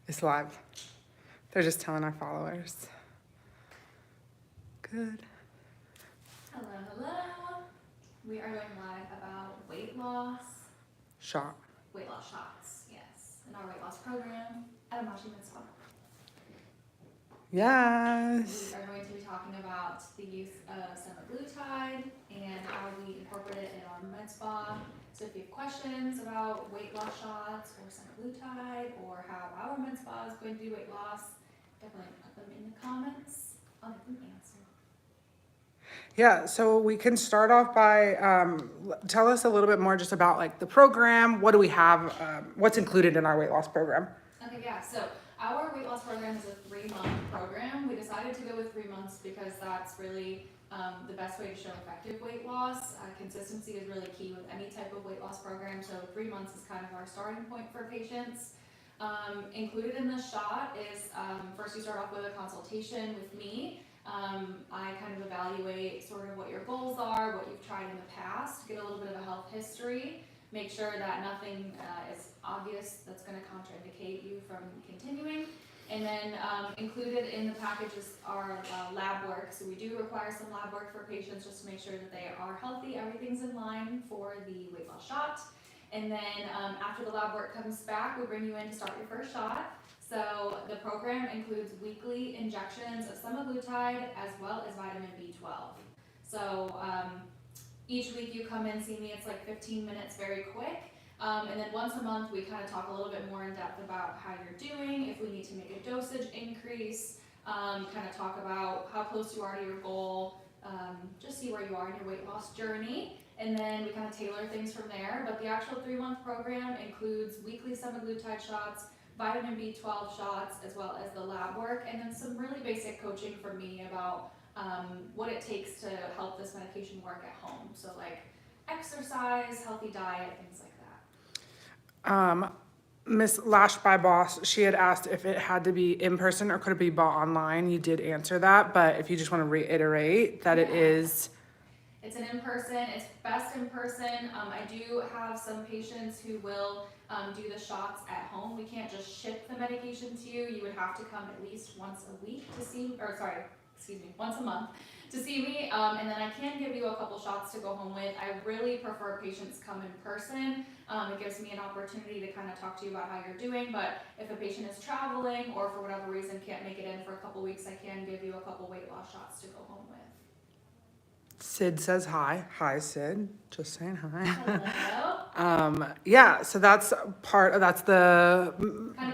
It's live. They're just telling our followers. Good. Hello, hello. We are going live about weight loss Shot. shots, yes, in our weight loss program at Amashi Med Spa. Yes. We are going to be talking about the use of semaglutide and how we incorporate it in our med spa. So if you have questions about weight loss shots or semaglutide or how our med spa is going to do weight loss, definitely put them in the comments. I'll make them answer. Yeah, so we can start off by tell us a little bit more just about like the program. What do we have? What's included in our weight loss program? Okay, yeah, so our weight loss program is a 3-month program. We decided to go with 3 months because that's really the best way to show effective weight loss. Consistency is really key with any type of weight loss program, so 3 months is kind of our starting point for patients. Included in the shot is first you start off with a consultation with me. I kind of evaluate sort of what your goals are, what you've tried in the past, get a little bit of a health history, make sure that nothing is obvious that's going to contraindicate you from continuing. And then included in the packages are lab work. So we do require some lab work for patients just to make sure that they are healthy, everything's in line for the weight loss shot. And then after the lab work comes back, we bring you in to start your first shot. So the program includes weekly injections of semaglutide as well as vitamin B12. So each week you come in, see me, it's like 15 minutes, very quick. And then once a month we kind of talk a little bit more in depth about how you're doing, if we need to make a dosage increase, kind of talk about how close you are to your goal, just see where you are in your weight loss journey. And then we kind of tailor things from there. But the actual 3-month program includes weekly semaglutide shots, vitamin B12 shots, as well as the lab work, and then some really basic coaching from me about what it takes to help this medication work at home. So like exercise, healthy diet, things like that. Miss Lash by Boss, she had asked if it had to be in person or could it be bought online. You did answer that, but if you just want to reiterate that it is. It's an in-person, it's best in person. I do have some patients who will do the shots at home. We can't just ship the medication to you. You would have to come at least once a week to see, once a month to see me. And then I can give you a couple shots to go home with. I really prefer patients come in person. It gives me an opportunity to kind of talk to you about how you're doing. But if a patient is traveling or for whatever reason can't make it in for a couple weeks, I can give you a couple weight loss shots to go home with. Sid says hi. Hi, Sid. Just saying hi. Hello. Yeah, so that's the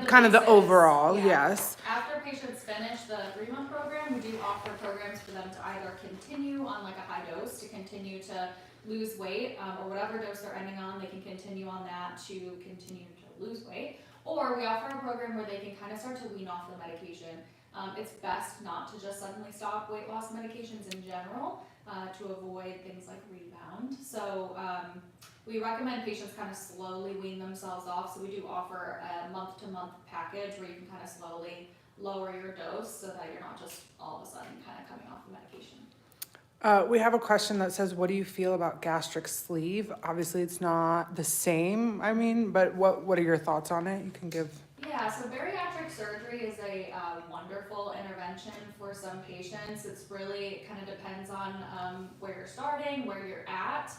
kind of the overall, yeah. yes. After patients finish the 3-month program, we do offer programs for them to either continue on like a high dose to continue to lose weight, or whatever dose they're ending on, they can continue on that to continue to lose weight. Or we offer a program where they can kind of start to wean off the medication. It's best not to just suddenly stop weight loss medications in general to avoid things like rebound. So we recommend patients kind of slowly wean themselves off. So we do offer a month-to-month package where you can kind of slowly lower your dose so that you're not just all of a sudden kind of coming off the medication. We have a question that says, what do you feel about gastric sleeve? Obviously, it's not the same, but what are your thoughts on it? You can give. Yeah, so bariatric surgery is a wonderful intervention for some patients. It's really kind of depends on where you're starting, where you're at.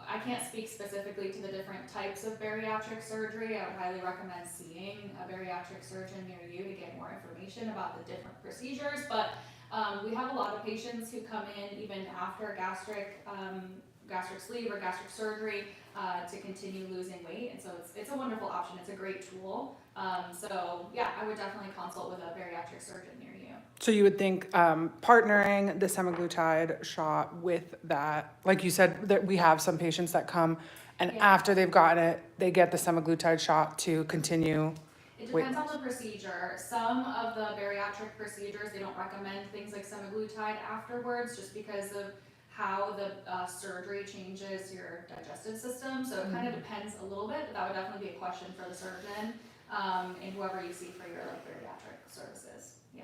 I can't speak specifically to the different types of bariatric surgery. I would highly recommend seeing a bariatric surgeon near you to get more information about the different procedures. But we have a lot of patients who come in even after gastric sleeve or gastric surgery to continue losing weight, and so it's a wonderful option. It's a great tool. So yeah, I would definitely consult with a bariatric surgeon near you. So you would think partnering the semaglutide shot with that, like you said, that we have some patients that come and after they've gotten it, they get the semaglutide shot to continue. It depends on the procedure. Some of the bariatric procedures, they don't recommend things like semaglutide afterwards just because of how the surgery changes your digestive system. So it kind of depends a little bit, but that would definitely be a question for the surgeon and whoever you see for your like bariatric services. Yeah.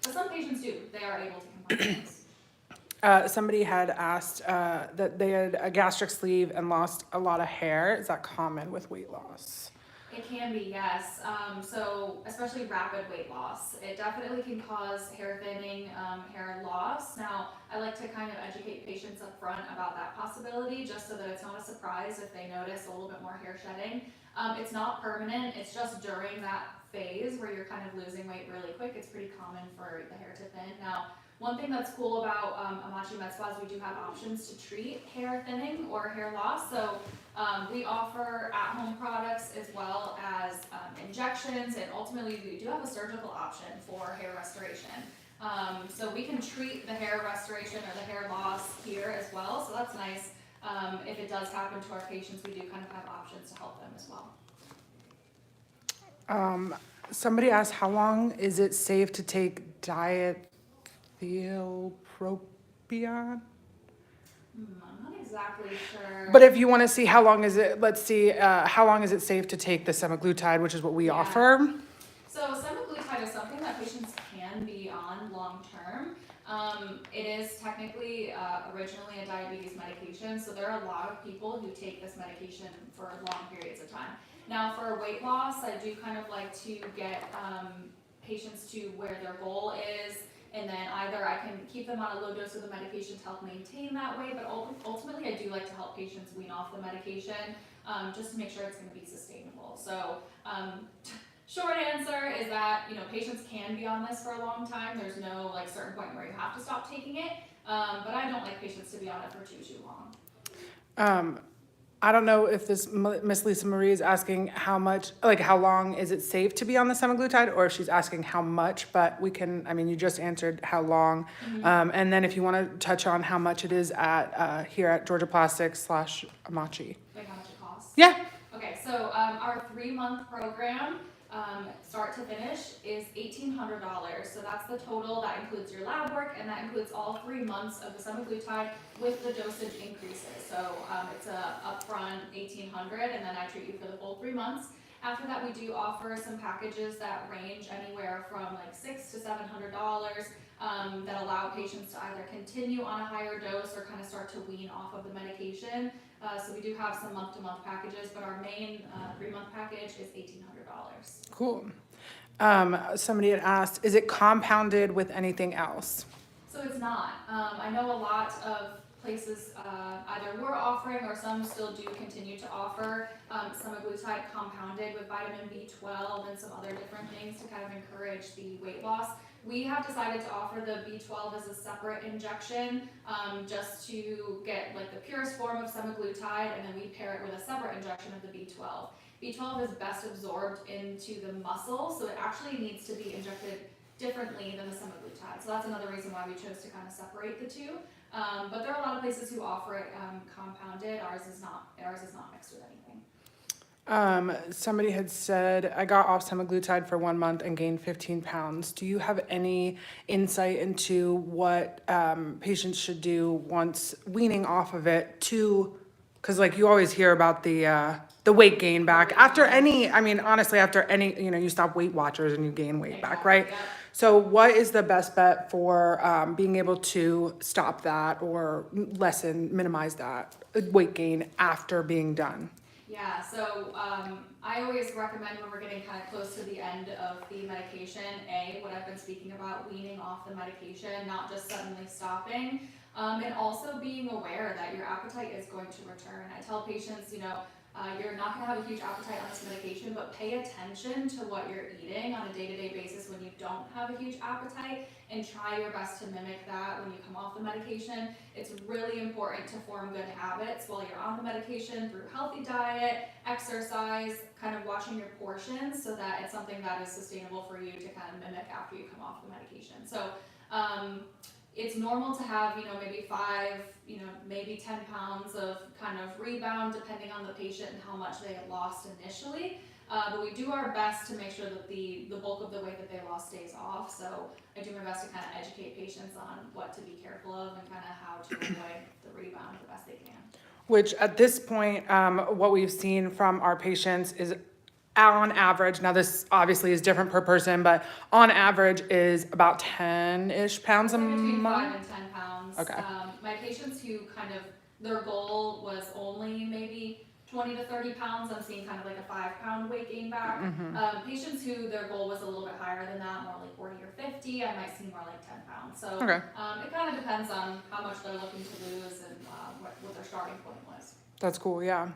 But some patients do. They are able to compromise. Somebody had asked that they had a gastric sleeve and lost a lot of hair. Is that common with weight loss? It can be, yes. So especially rapid weight loss, it definitely can cause hair thinning, hair loss. Now, I like to kind of educate patients up front about that possibility, just so that it's not a surprise if they notice a little bit more hair shedding. It's not permanent. It's just during that phase where you're kind of losing weight really quick. It's pretty common for the hair to thin. Now, one thing that's cool about Amachi Med Spa is we do have options to treat hair thinning or hair loss. So we offer at-home products as well as injections, and ultimately we do have a surgical option for hair restoration. So we can treat the hair restoration or the hair loss here as well, so that's nice. If it does happen to our patients, we do kind of have options to help them as well. Somebody asked, how long is it safe to take diet thiopropion? I'm not exactly sure. But if you want to see how long is it, let's see, how long is it safe to take the semaglutide, which is what we offer? So semaglutide is something that patients can be on long term. It is technically originally a diabetes medication, so there are a lot of people who take this medication for long periods of time. Now for weight loss, I do kind of like to get patients to where their goal is, and then either I can keep them on a low dose of the medication to help maintain that weight, but ultimately I do like to help patients wean off the medication just to make sure it's going to be sustainable. So short answer is that, you know, patients can be on this for a long time. There's no like certain point where you have to stop taking it, but I don't like patients to be on it for too long. I don't know if this Miss Lisa Marie is asking how much, like how long is it safe to be on the semaglutide, or if she's asking how much, but we can, I mean, you just answered how long. And then if you want to touch on how much it is at here at Georgia Plastics / Amachi. Like how much it costs? Yeah. Okay, so our 3-month program, start to finish, is $1,800. So that's the total. That includes your lab work, and that includes all 3 months of the semaglutide with the dosage increases. So it's a upfront $1,800, and then I treat you for the full 3 months. After that, we do offer some packages that range anywhere from like $600 to $700 that allow patients to either continue on a higher dose or kind of start to wean off of the medication. So we do have some month-to-month packages, but our main 3-month package is $1,800. Cool. Somebody had asked, is it compounded with anything else? So it's not. I know a lot of places either were offering or some still do continue to offer semaglutide compounded with vitamin B12 and some other different things to kind of encourage the weight loss. We have decided to offer the B12 as a separate injection just to get like the purest form of semaglutide, and then we pair it with a separate injection of the B12. B12 is best absorbed into the muscle, so it actually needs to be injected differently than the semaglutide. So that's another reason why we chose to kind of separate the two. But there are a lot of places who offer it compounded. Ours is not mixed with anything. Somebody had said, I got off semaglutide for 1 month and gained 15 pounds. Do you have any insight into what patients should do once weaning off of it because like you always hear about the weight gain back after any, I mean, honestly, after any, you know, you stop Weight Watchers and you gain weight back, right? Yeah. So what is the best bet for being able to stop that or minimize that weight gain after being done? Yeah, so I always recommend when we're getting kind of close to the end of the medication, what I've been speaking about, weaning off the medication, not just suddenly stopping, and also being aware that your appetite is going to return. I tell patients, you know, you're not going to have a huge appetite on this medication, but pay attention to what you're eating on a day-to-day basis when you don't have a huge appetite, and try your best to mimic that when you come off the medication. It's really important to form good habits while you're on the medication through healthy diet, exercise, kind of watching your portions so that it's something that is sustainable for you to kind of mimic after you come off the medication. So it's normal to have, you know, maybe 5, you know, maybe 10 pounds of kind of rebound depending on the patient and how much they had lost initially. But we do our best to make sure that the bulk of the weight that they lost stays off. So I do my best to kind of educate patients on what to be careful of and kind of how to avoid the rebound the best they can. Which at this point, what we've seen from our patients is on average, now this obviously is different per person, but on average is about 10-ish pounds a Between month. 5 and 10 pounds. Okay. My patients who kind of, their goal was only maybe 20 to 30 pounds, I'm seeing kind of like a 5-pound weight gain back. Patients who their goal was a little bit higher than that, more like 40 or 50, I might see more like 10 pounds. So Okay. it kind of depends on how much they're looking to lose and what their starting point was. That's cool, yeah.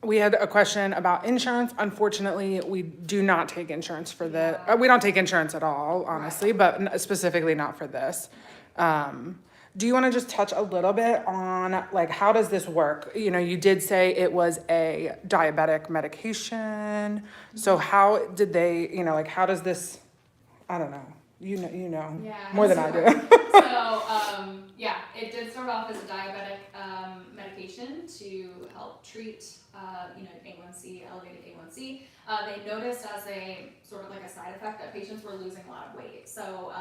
We had a question about insurance. Unfortunately, we do not take insurance for the, we don't take insurance at all, honestly, but specifically not for this. Do you want to just touch a little bit on, like, how does this work? You know, you did say it was a diabetic medication. So how did they, you know, like, how does this, I don't know, you know more than I do. Yeah, it did start off as a diabetic medication to help treat, A1C, elevated A1C. They noticed as a sort of like a side effect that patients were losing a lot of weight. So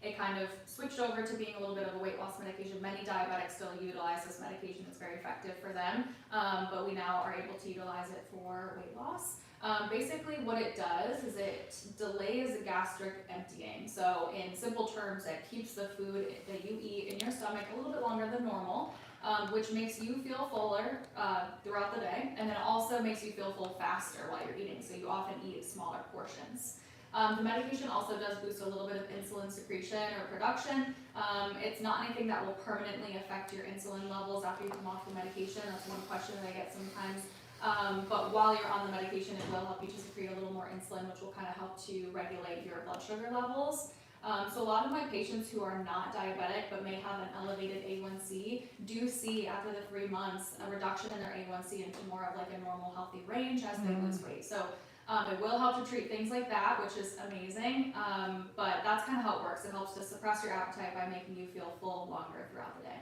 it kind of switched over to being a little bit of a weight loss medication. Many diabetics still utilize this medication. It's very effective for them, but we now are able to utilize it for weight loss. Basically what it does is it delays the gastric emptying. So in simple terms, it keeps the food that you eat in your stomach a little bit longer than normal, which makes you feel fuller throughout the day, and then also makes you feel full faster while you're eating, so you often eat smaller portions. The medication also does boost a little bit of insulin secretion or production. It's not anything that will permanently affect your insulin levels after you come off the medication. That's one question that I get sometimes. But while you're on the medication, it will help you to secrete a little more insulin, which will kind of help to regulate your blood sugar levels. So a lot of my patients who are not diabetic but may have an elevated A1C do see after the 3 months a reduction in their A1C into more of like a normal healthy range as they lose weight. So it will help to treat things like that, which is amazing, but that's kind of how it works. It helps to suppress your appetite by making you feel full longer throughout the day.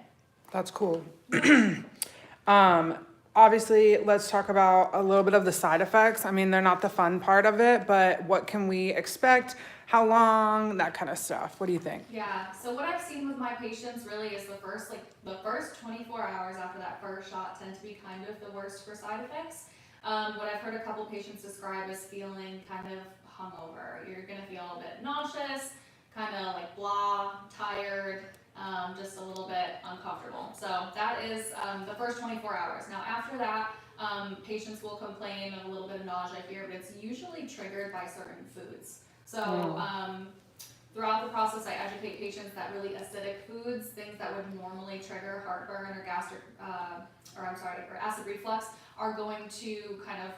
That's cool. Obviously, let's talk about a little bit of the side effects. I mean, they're not the fun part of it, but what can we expect? How long? That kind of stuff. What do you think? Yeah, so what I've seen with my patients really is the first 24 hours after that first shot tend to be kind of the worst for side effects. What I've heard a couple patients describe is feeling kind of hungover. You're gonna feel a bit nauseous, kind of like blah, tired, just a little bit uncomfortable. So that is the first 24 hours. Now after that, patients will complain of a little bit of nausea here, but it's usually triggered by certain foods. So throughout the process, I educate patients that really acidic foods, things that would normally trigger heartburn or or acid reflux, are going to kind of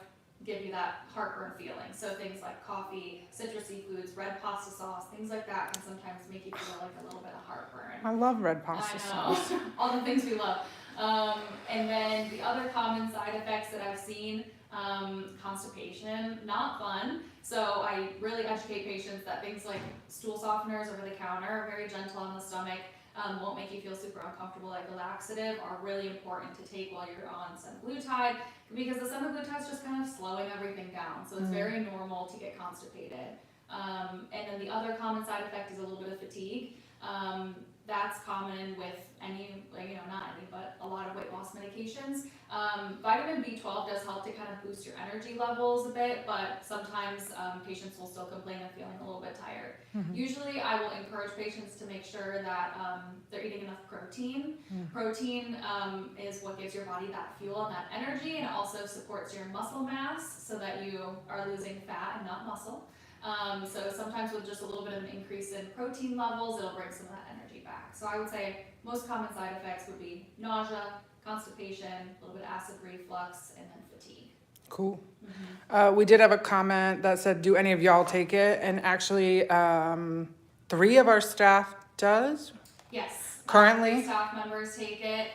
give you that heartburn feeling. So things like coffee, citrusy foods, red pasta sauce, things like that can sometimes make you feel like a little bit of heartburn. I love red pasta sauce. All the things we love. And then the other common side effects that I've seen, constipation, not fun. So I really educate patients that things like stool softeners over the counter are very gentle on the stomach, won't make you feel super uncomfortable. Like the laxative are really important to take while you're on semaglutide, because the semaglutide is just kind of slowing everything down. So it's very normal to get constipated. And then the other common side effect is a little bit of fatigue. That's common with not any, but a lot of weight loss medications. Vitamin B12 does help to kind of boost your energy levels a bit, but sometimes patients will still complain of feeling a little bit tired. Usually I will encourage patients to make sure that they're eating enough protein. Protein is what gives your body that fuel and that energy, and it also supports your muscle mass so that you are losing fat and not muscle. So sometimes with just a little bit of an increase in protein levels, it'll bring some of that energy back. So I would say most common side effects would be nausea, constipation, a little bit of acid reflux, and then fatigue. Cool. We did have a comment that said, do any of y'all take it? And actually, 3 of our staff does. Yes. Currently? 3 staff members take it.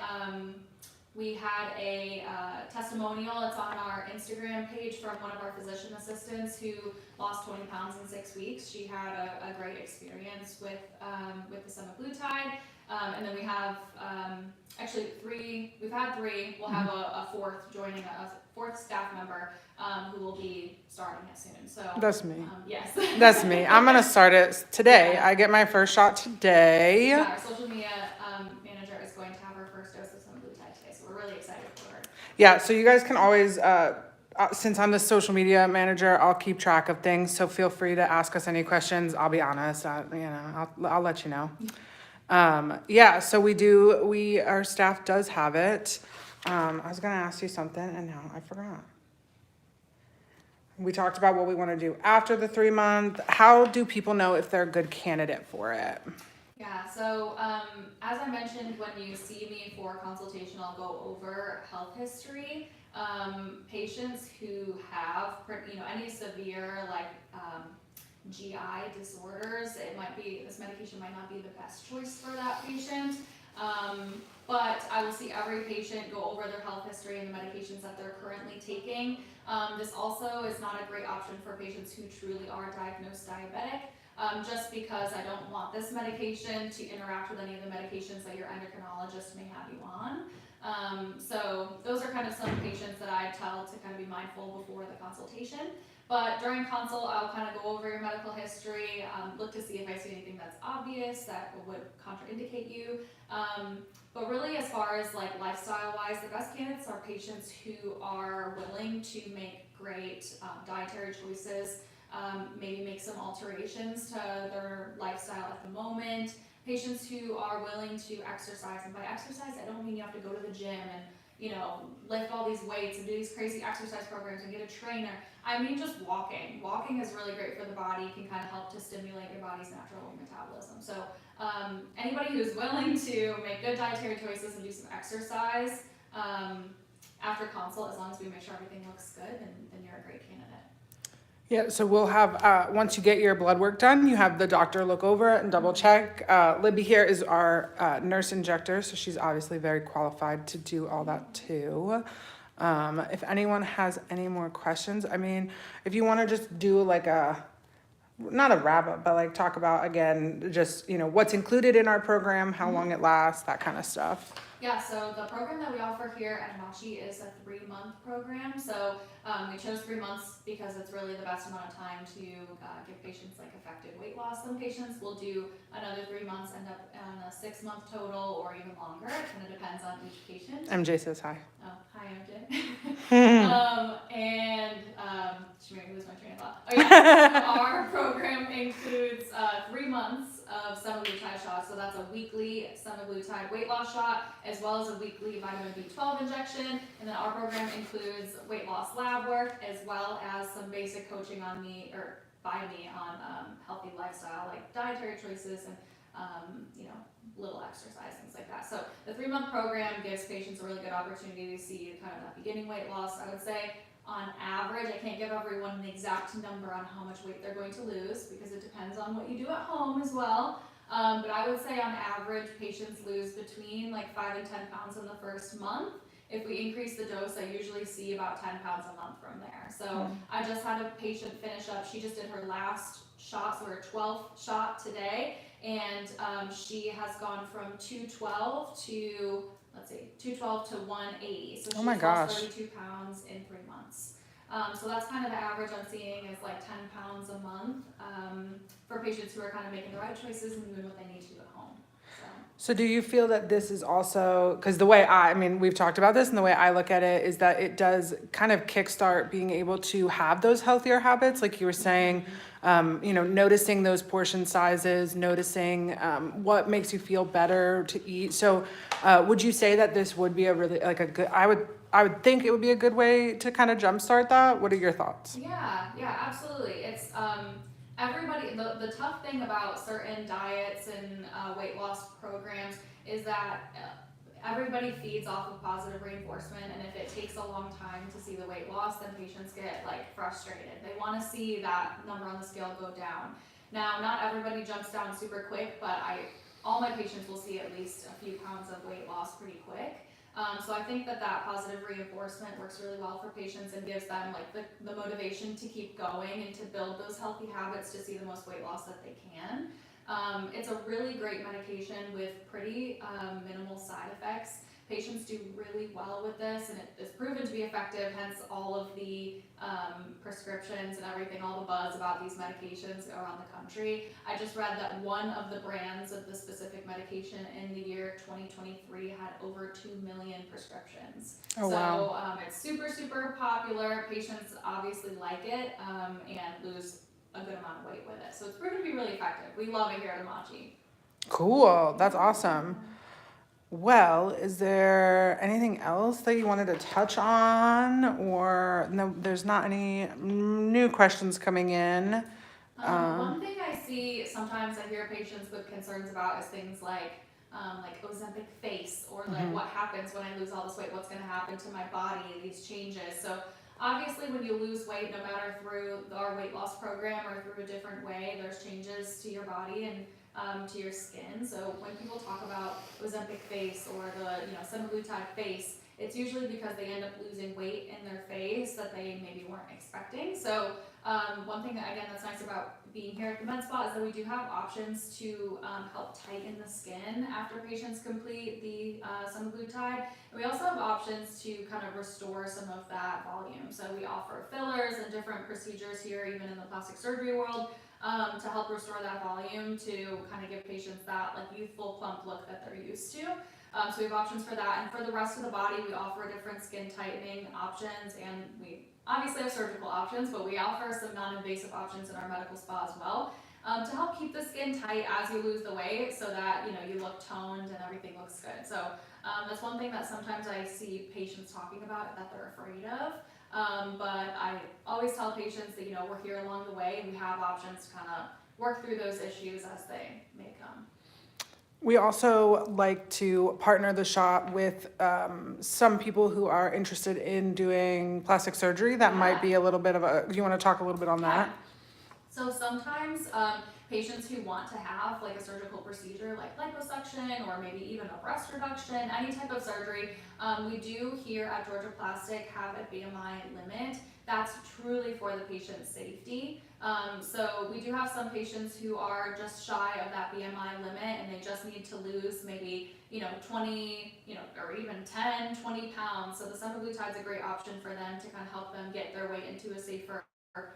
We had a testimonial. It's on our Instagram page from one of our physician assistants who lost 20 pounds in 6 weeks. She had a great experience with the semaglutide. And then we have actually 3. We've had 3. We'll have a 4th joining, a 4th staff member who will be starting it soon. So That's me. Yes. That's me. I'm gonna start it today. I get my first shot today. Yeah, our social media manager is going to have her first dose of semaglutide today, so we're really excited for her. Yeah, so you guys can always, since I'm the social media manager, I'll keep track of things. So feel free to ask us any questions. I'll be honest. I'll let you know. Yeah, so our staff does have it. I was gonna ask you something and now I forgot. We talked about what we want to do after the 3 month. How do people know if they're a good candidate for it? Yeah, so as I mentioned, when you see me for consultation, I'll go over health history. Patients who have, any severe GI disorders, this medication might not be the best choice for that patient. But I will see every patient, go over their health history and the medications that they're currently taking. This also is not a great option for patients who truly are diagnosed diabetic. Just because I don't want this medication to interact with any of the medications that your endocrinologist may have you on. So those are kind of some patients that I tell to kind of be mindful before the consultation. But during consult, I'll kind of go over your medical history, look to see if I see anything that's obvious that would contraindicate you. But really, as far as like lifestyle-wise, the best candidates are patients who are willing to make great dietary choices. Maybe make some alterations to their lifestyle at the moment. Patients who are willing to exercise, and by exercise I don't mean you have to go to the gym and lift all these weights and do these crazy exercise programs and get a trainer. I mean just walking. Walking is really great for the body, can kind of help to stimulate your body's natural metabolism. So anybody who's willing to make good dietary choices and do some exercise after consult, as long as we make sure everything looks good, then you're a great candidate. Yeah, so we'll have, once you get your blood work done, you have the doctor look over it and double check. Libby here is our nurse injector, so she's obviously very qualified to do all that too. If anyone has any more questions, I mean, if you want to just do like not a wrap up, but like talk about again, just, what's included in our program, how long it lasts, that kind of stuff. Yeah, so the program that we offer here at Machi is a 3-month program. So we chose 3 months because it's really the best amount of time to give patients like effective weight loss. Some patients will do another 3 months, end up on a 6-month total or even longer. It kind of depends on each patient. MJ says hi. Oh, hi MJ. She made me lose my train of thought. Oh yeah, so our program includes 3 months of semaglutide shots. So that's a weekly semaglutide weight loss shot, as well as a weekly vitamin B12 injection. And then our program includes weight loss lab work, as well as some basic coaching on me, or by me, on healthy lifestyle, like dietary choices and little exercise, things like that. So the 3-month program gives patients a really good opportunity to see kind of that beginning weight loss. I would say on average, I can't give everyone an exact number on how much weight they're going to lose because it depends on what you do at home as well. But I would say on average, patients lose between like 5 and 10 pounds in the first month. If we increase the dose, I usually see about 10 pounds a month from there. So I just had a patient finish up. She just did her last shot, so her 12th shot today. And she has gone from 212 to, 212 to 180. So she's lost 32 pounds in 3 months. So that's kind of the average I'm seeing is like 10 pounds a month for patients who are kind of making the right choices and doing what they need to do at home. So do you feel that this is also, because the way we've talked about this, and the way I look at it is that it does kind of kickstart being able to have those healthier habits, like you were saying, noticing those portion sizes, noticing what makes you feel better to eat. So would you say that this would be a really, like a good, I would think it would be a good way to kind of jumpstart that? What are your thoughts? Yeah, absolutely. It's, everybody, the tough thing about certain diets and weight loss programs is that everybody feeds off of positive reinforcement, and if it takes a long time to see the weight loss, then patients get like frustrated. They want to see that number on the scale go down. Now, not everybody jumps down super quick, but all my patients will see at least a few pounds of weight loss pretty quick. So I think that positive reinforcement works really well for patients and gives them like the motivation to keep going and to build those healthy habits to see the most weight loss that they can. It's a really great medication with pretty minimal side effects. Patients do really well with this, and it is proven to be effective, hence all of the prescriptions and everything, all the buzz about these medications around the country. I just read that one of the brands of the specific medication in the year 2023 had over 2 million prescriptions. Wow. It's super, super popular. Patients obviously like it and lose a good amount of weight with it. So it's proven to be really effective. We love it here at Machi. Cool. That's awesome. Well, is there anything else that you wanted to touch on, or no, there's not any new questions coming in? One thing I see sometimes I hear patients with concerns about is things like Ozempic face, or like what happens when I lose all this weight, what's gonna happen to my body, these changes. So obviously when you lose weight, no matter through our weight loss program or through a different way, there's changes to your body and to your skin. So when people talk about Ozempic face or the semaglutide face, it's usually because they end up losing weight in their face that they maybe weren't expecting. So one thing that, again, that's nice about being here at the Med Spa is that we do have options to help tighten the skin after patients complete the semaglutide. And we also have options to kind of restore some of that volume. So we offer fillers and different procedures here, even in the plastic surgery world, to help restore that volume, to kind of give patients that like youthful, plump look that they're used to. So we have options for that, and for the rest of the body, we offer different skin tightening options, and we obviously have surgical options, but we offer some non-invasive options in our medical spa as well, to help keep the skin tight as you lose the weight, so that you look toned and everything looks good. So that's one thing that sometimes I see patients talking about that they're afraid of. But I always tell patients that we're here along the way, and we have options to kind of work through those issues as they may come. We also like to partner the shop with some people who are interested in doing plastic surgery. That might be a little bit of a, do you want to talk a little bit on that? So sometimes patients who want to have like a surgical procedure like liposuction or maybe even a breast reduction, any type of surgery, we do here at Georgia Plastic have a BMI limit. That's truly for the patient's safety. So we do have some patients who are just shy of that BMI limit, and they just need to lose maybe 20, or even 10, 20 pounds. So the semaglutide is a great option for them to kind of help them get their weight into a safer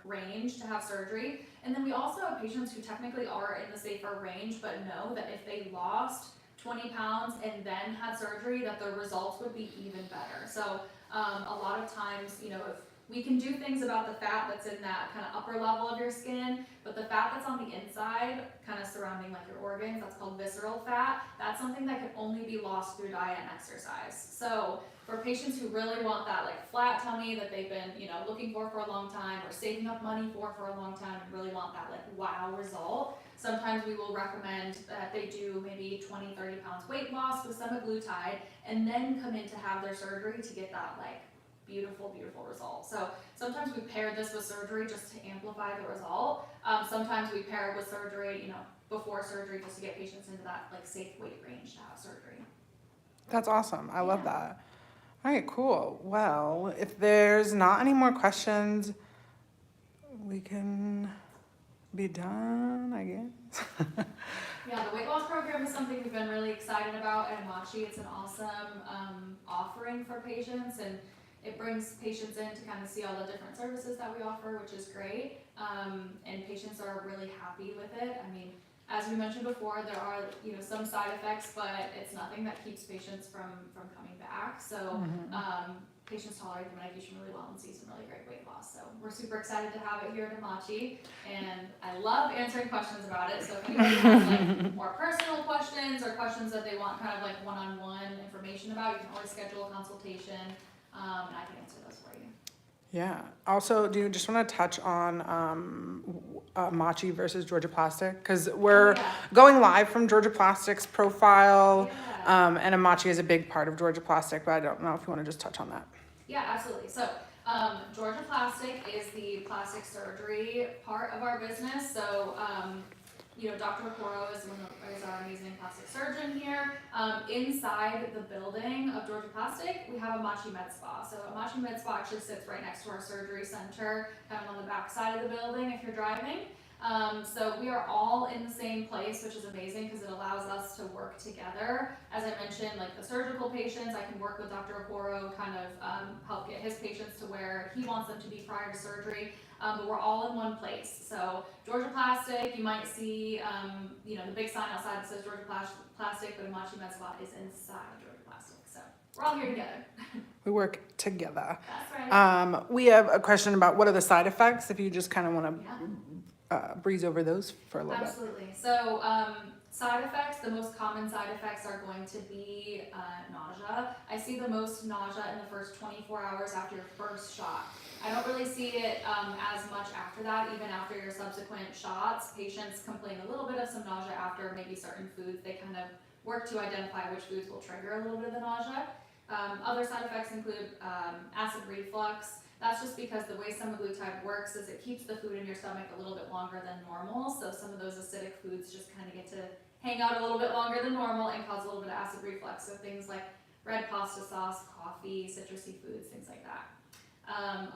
range to have surgery. And then we also have patients who technically are in the safer range, but know that if they lost 20 pounds and then had surgery, that the results would be even better. So a lot of times, if we can do things about the fat that's in that kind of upper level of your skin, but the fat that's on the inside, kind of surrounding like your organs, that's called visceral fat, that's something that can only be lost through diet and exercise. So for patients who really want that like flat tummy that they've been looking for a long time, or saving up money for a long time, and really want that like wow result, sometimes we will recommend that they do maybe 20, 30 pounds weight loss with semaglutide, and then come in to have their surgery to get that like beautiful result. So sometimes we pair this with surgery just to amplify the result. Sometimes we pair it with surgery, before surgery, just to get patients into that like safe weight range to have surgery. That's awesome. I love that. All right, cool. Well, if there's not any more questions, we can be done, I guess. Yeah, the weight loss program is something we've been really excited about at Machi. It's an awesome offering for patients, and it brings patients in to kind of see all the different services that we offer, which is great. And patients are really happy with it. I mean, as we mentioned before, there are some side effects, but it's nothing that keeps patients from coming back. So patients tolerate the medication really well and see some really great weight loss. So we're super excited to have it here at Machi, and I love answering questions about it. So if anybody has like more personal questions, or questions that they want kind of like one-on-one information about, you can always schedule a consultation, and I can answer those for you. Yeah. Also, do you just want to touch on Machi versus Georgia Plastic? Because we're going live from Georgia Plastic's profile, and Machi is a big part of Georgia Plastic, but I don't know if you want to just touch on that. Yeah, absolutely. So Georgia Plastic is the plastic surgery part of our business. So Dr. Okoro is our amazing plastic surgeon here. Inside the building of Georgia Plastic, we have a Machi Med Spa. So a Machi Med Spa actually sits right next to our surgery center, kind of on the back side of the building if you're driving. So we are all in the same place, which is amazing because it allows us to work together. As I mentioned, like the surgical patients, I can work with Dr. Okoro, kind of help get his patients to where he wants them to be prior to surgery. But we're all in one place. So Georgia Plastic, you might see, the big sign outside that says Georgia Plastic, but Machi Med Spa is inside Georgia Plastic. So we're all here together. We work together. That's right. We have a question about what are the side effects, if you just kind of want to breeze over those for a little bit. Absolutely. So Side effects, the most common side effects are going to be nausea. I see the most nausea in the first 24 hours after your first shot. I don't really see it as much after that, even after your subsequent shots. Patients complain a little bit of some nausea after maybe certain foods. They kind of work to identify which foods will trigger a little bit of the nausea. Other side effects include acid reflux. That's just because the way semaglutide works is it keeps the food in your stomach a little bit longer than normal. So some of those acidic foods just kind of get to hang out a little bit longer than normal and cause a little bit of acid reflux. So things like red pasta sauce, coffee, citrusy foods, things like that.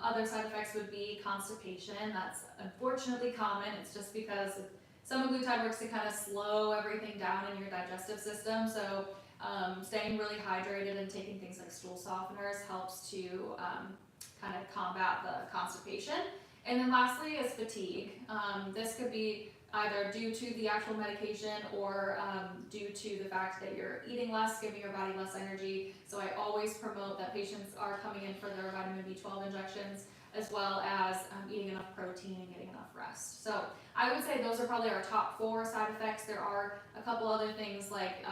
Other side effects would be constipation. That's unfortunately common. It's just because semaglutide works to kind of slow everything down in your digestive system. So staying really hydrated and taking things like stool softeners helps to kind of combat the constipation. And then lastly is fatigue. This could be either due to the actual medication or due to the fact that you're eating less, giving your body less energy. So I always promote that patients are coming in for their vitamin B12 injections, as well as eating enough protein and getting enough rest. So I would say those are probably our top 4 side effects. There are a couple other things like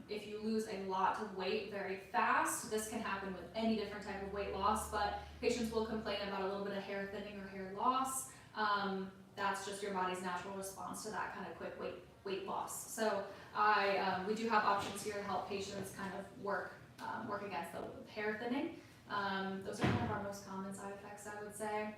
if you lose a lot of weight very fast, this can happen with any different type of weight loss, but patients will complain about a little bit of hair thinning or hair loss. That's just your body's natural response to that kind of quick weight loss. So we do have options here to help patients kind of work against the hair thinning. Those are kind of our most common side effects, I would say.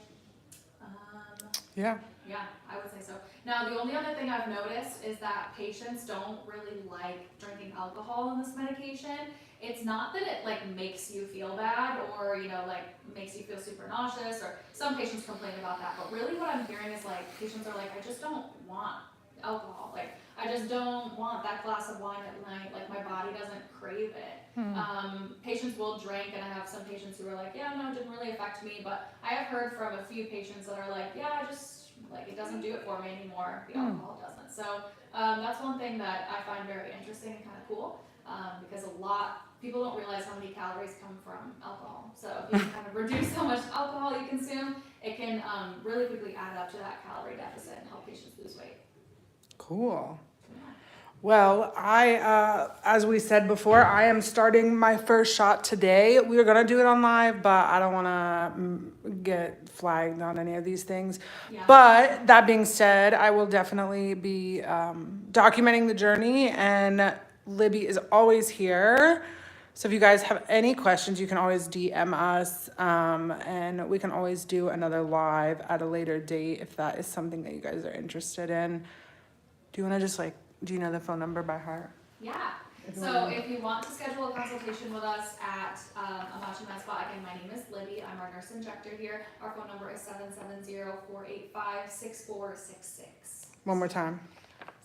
Yeah. Yeah, I would say so. Now, the only other thing I've noticed is that patients don't really like drinking alcohol in this medication. It's not that it like makes you feel bad or, you know, like makes you feel super nauseous, or some patients complain about that. But really what I'm hearing is like patients are like, I just don't want alcohol. Like, I just don't want that glass of wine at night. Like, my body doesn't crave it. Patients will drink, and I have some patients who are like, yeah, no, it didn't really affect me. But I have heard from a few patients that are like, yeah, I just, like, it doesn't do it for me anymore. The alcohol doesn't. So that's one thing that I find very interesting and kind of cool, because people don't realize how many calories come from alcohol. So if you can kind of reduce how much alcohol you consume, it can really quickly add up to that calorie deficit and help patients lose weight. Cool. Well, as we said before, I am starting my first shot today. We were gonna do it on live, but I don't wanna get flagged on any of these things. Yeah. But that being said, I will definitely be documenting the journey, and Libby is always here. So if you guys have any questions, you can always DM us, and we can always do another live at a later date if that is something that you guys are interested in. Do you wanna just do you know the phone number by heart? Yeah. So if you want to schedule a consultation with us at Amachi Med Spa, again, my name is Libby. I'm our nurse injector here. Our phone number is 770-485-6466. One more time.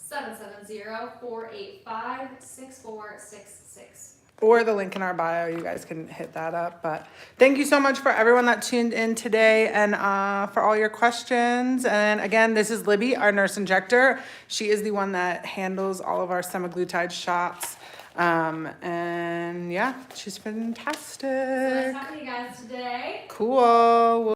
770-485-6466. Or the link in our bio, you guys can hit that up. But thank you so much for everyone that tuned in today, and for all your questions. And again, this is Libby, our nurse injector. She is the one that handles all of our semaglutide shots. And yeah, she's fantastic. So nice talking to you guys today. Cool.